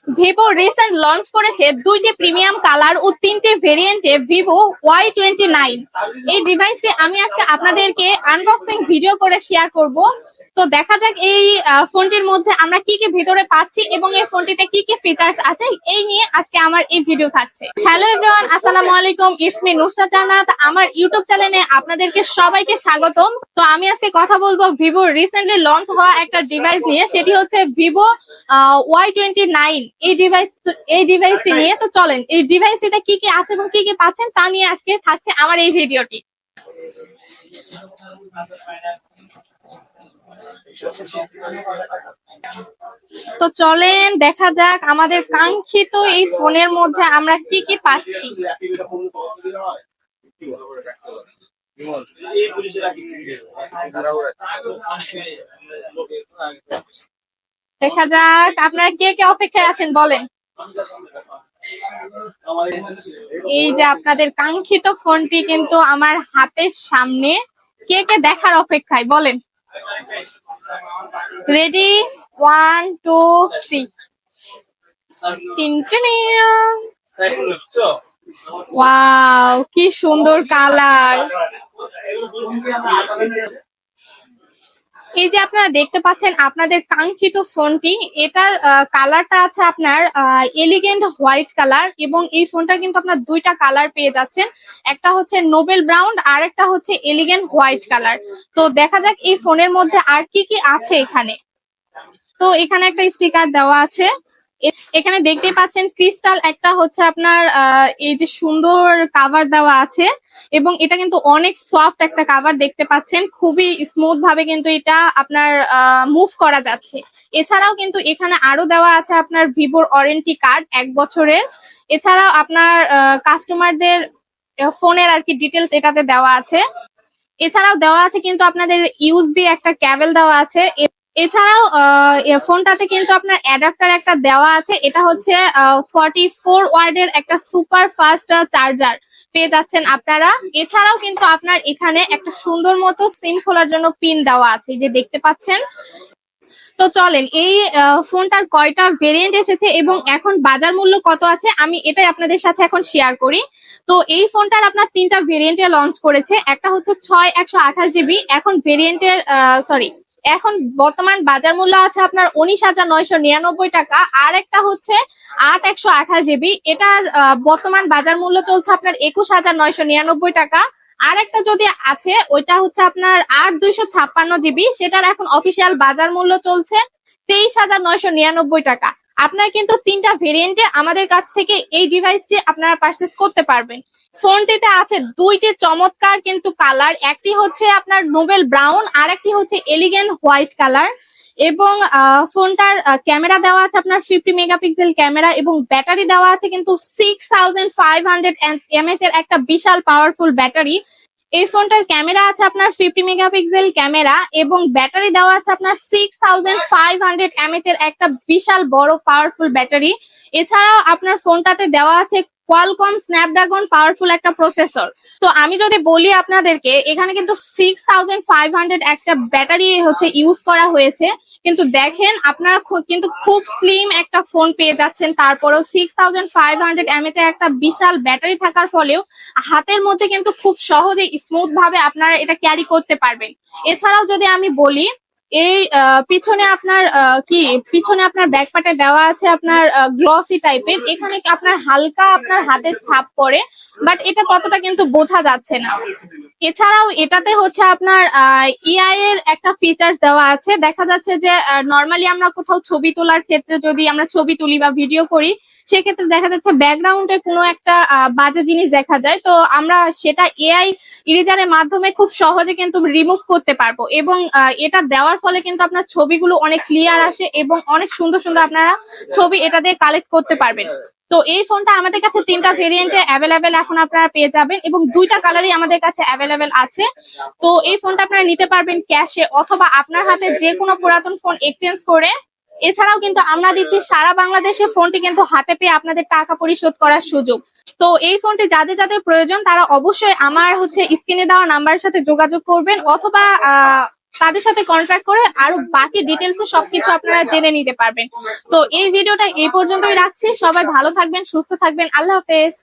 Vivo recent launch করেছে দুইটি premium colour ও তিনটি ভেরিয়েন্টে ভিভো Y29। এই ডিভাইসটি আমি আজকে আপনাদেরকে আনবক্সিং ভিডিও করে শেয়ার করব। তো দেখা যাক এই ফোনটির মধ্যে আমরা কি কি ভিতরে পাচ্ছি এবং এই ফোনটিতে কি কি ফিচার্স আছে, এই নিয়ে আজকে আমার এই ভিডিও থাকছে। হ্যালো এভরিওয়ান, আসসালামু আলাইকুম, ইটস মি নুসরাত জান্নাত। আমার ইউটিউব চ্যানেলে আপনাদেরকে সবাইকে স্বাগতম। তো আমি আজকে কথা বলবো ভিভো রিসেন্টলি লঞ্চ হওয়া একটা ডিভাইস নিয়ে, সেটি হচ্ছে ভিভো Y29। এই ডিভাইসটি নিয়ে তো চলেন এই ডিভাইসটিতে কি কি আছে এবং কি কি পাচ্ছেন তা নিয়ে আজকে থাকছে আমার এই ভিডিওটি। তো চলেন দেখা যাক আমাদের কাঙ্ক্ষিত এই ফোনের মধ্যে আমরা কি কি পাচ্ছি। দেখা যাক আপনারা কে কে অপেক্ষায় আছেন বলেন। এই যে আপনাদের কাঙ্ক্ষিত ফোনটি কিন্তু আমার হাতের সামনে, কে কে দেখার অপেক্ষায় বলেন। রেডি, 1 2 3। ওয়াও, কি সুন্দর কালার। এই যে আপনারা দেখতে পাচ্ছেন আপনাদের কাঙ্ক্ষিত ফোনটি, এটার কালারটা আছে আপনার এলিগেন্ট হোয়াইট কালার এবং এই ফোনটা কিন্তু আপনার দুইটা কালার পেয়ে যাচ্ছেন, একটা হচ্ছে নোবেল ব্রাউন আর একটা হচ্ছে এলিগেন্ট হোয়াইট কালার। তো দেখা যাক এই ফোনের মধ্যে আর কি কি আছে এখানে। তো এখানে একটা স্টিকার দেওয়া আছে, এখানে দেখতে পাচ্ছেন ক্রিস্টাল একটা হচ্ছে আপনার এই যে সুন্দর কাভার দেওয়া আছে এবং এটা কিন্তু অনেক সফট একটা কাভার দেখতে পাচ্ছেন, খুবই স্মুথ ভাবে কিন্তু এটা আপনার মুভ করা যাচ্ছে। এছাড়াও কিন্তু এখানে আরো দেওয়া আছে আপনার ভিভোর ওয়ারেন্টি কার্ড 1 বছরের। এছাড়াও আপনার কাস্টমারদের ফোনের আর কি ডিটেলস এটাতে দেওয়া আছে। এছাড়াও দেওয়া আছে কিন্তু আপনাদের ইউএসবি একটা কেবল দেওয়া আছে। এছাড়াও ফোনটাতে কিন্তু আপনার অ্যাডাপ্টার একটা দেওয়া আছে, এটা হচ্ছে 44 ওয়াটের একটা সুপার ফাস্ট চার্জার পেয়ে যাচ্ছেন আপনারা। এছাড়াও কিন্তু আপনার এখানে একটা সুন্দর মতো সিম খোলার জন্য পিন দেওয়া আছে, যে দেখতে পাচ্ছেন। তো চলেন এই ফোনটার কয়টা ভেরিয়েন্ট এসেছে এবং এখন বাজার মূল্য কত আছে আমি এটাই আপনাদের সাথে এখন শেয়ার করি। তো এই ফোনটার আপনার 3টা ভেরিয়েন্টে লঞ্চ করেছে, একটা হচ্ছে 6 128 GB, এখন ভেরিয়েন্টের এখন বর্তমান বাজার মূল্য আছে আপনার 19,999 টাকা। আর একটা হচ্ছে 8 128 GB, এটার বর্তমান বাজার মূল্য চলছে আপনার 21,999 টাকা। আর একটা যদি আছে ওইটা হচ্ছে আপনার 8 256 GB, সেটার এখন অফিসিয়াল বাজার মূল্য চলছে 23,999 টাকা। আপনারা কিন্তু 3টা ভেরিয়েন্টে আমাদের কাছ থেকে এই ডিভাইসটি আপনারা পারচেস করতে পারবেন। ফোনটিতে আছে দুইটি চমৎকার কিন্তু কালার, একটি হচ্ছে আপনার নোবেল ব্রাউন আর একটি হচ্ছে এলিগেন্ট হোয়াইট কালার। এবং ফোনটার ক্যামেরা দেওয়া আছে আপনার 50 মেগাপিক্সেল ক্যামেরা এবং ব্যাটারি দেওয়া আছে কিন্তু 6500 mAh এর একটা বিশাল পাওয়ারফুল ব্যাটারি। এই ফোনটার ক্যামেরা আছে আপনার 50 মেগাপিক্সেল ক্যামেরা এবং ব্যাটারি দেওয়া আছে আপনার 6500 mAh এর একটা বিশাল বড় পাওয়ারফুল ব্যাটারি। এছাড়াও আপনার ফোনটাতে দেওয়া আছে কোয়ালকম স্ন্যাপড্রাগন পাওয়ারফুল একটা প্রসেসর। তো আমি যদি বলি আপনাদেরকে, এখানে কিন্তু 6500 একটা ব্যাটারি হচ্ছে ইউজ করা হয়েছে, কিন্তু দেখেন আপনারা কিন্তু খুব স্লিম একটা ফোন পেয়ে যাচ্ছেন। তারপরেও 6500 mAh এর একটা বিশাল ব্যাটারি থাকার ফলেও হাতের মধ্যে কিন্তু খুব সহজে স্মুথ ভাবে আপনারা এটা ক্যারি করতে পারবেন। এছাড়াও যদি আমি বলি, এই পিছনে আপনার ব্যাক পার্টে দেওয়া আছে আপনার গ্লসি টাইপের, এখানে আপনার হালকা আপনার হাতের ছাপ পড়ে, বাট এটা ততটা কিন্তু বোঝা যাচ্ছে না। এছাড়াও এটাতে হচ্ছে আপনার ইআই এর একটা ফিচার্স দেওয়া আছে। দেখা যাচ্ছে যে নর্মালি আমরা কোথাও ছবি তোলার ক্ষেত্রে যদি আমরা ছবি তুলি বা ভিডিও করি, সেক্ষেত্রে দেখা যাচ্ছে ব্যাকগ্রাউন্ডে কোনো একটা বাজে জিনিস দেখা যায়, তো আমরা সেটা এআই ইরেজারের মাধ্যমে খুব সহজে কিন্তু রিমুভ করতে পারবো এবং এটা দেওয়ার ফলে কিন্তু আপনার ছবিগুলো অনেক ক্লিয়ার আসে এবং অনেক সুন্দর সুন্দর আপনারা ছবি এটা দিয়ে কালেক্ট করতে পারবেন। তো এই ফোনটা আমাদের কাছে 3টা ভেরিয়েন্টে অ্যাভেলেবেল এখন আপনারা পেয়ে যাবেন এবং 2টা কালারই আমাদের কাছে অ্যাভেলেবেল আছে। তো এই ফোনটা আপনারা নিতে পারবেন ক্যাশে অথবা আপনার হাতে যে কোনো পুরাতন ফোন এক্সচেঞ্জ করে। এছাড়াও কিন্তু আমরা দিচ্ছি সারা বাংলাদেশে ফোনটি কিন্তু হাতে পেয়ে আপনাদের টাকা পরিশোধ করার সুযোগ। তো এই ফোনটি যাদের যাদের প্রয়োজন তারা অবশ্যই আমার হচ্ছে স্ক্রিনে দেওয়া নাম্বারের সাথে যোগাযোগ করবেন অথবা তাদের সাথে কন্ট্যাক্ট করে আরো বাকি ডিটেলস সবকিছু আপনারা জেনে নিতে পারবেন। তো এই ভিডিওটা এই পর্যন্তই রাখছি। সবাই ভালো থাকবেন, সুস্থ থাকবেন। আল্লাহ হাফেজ।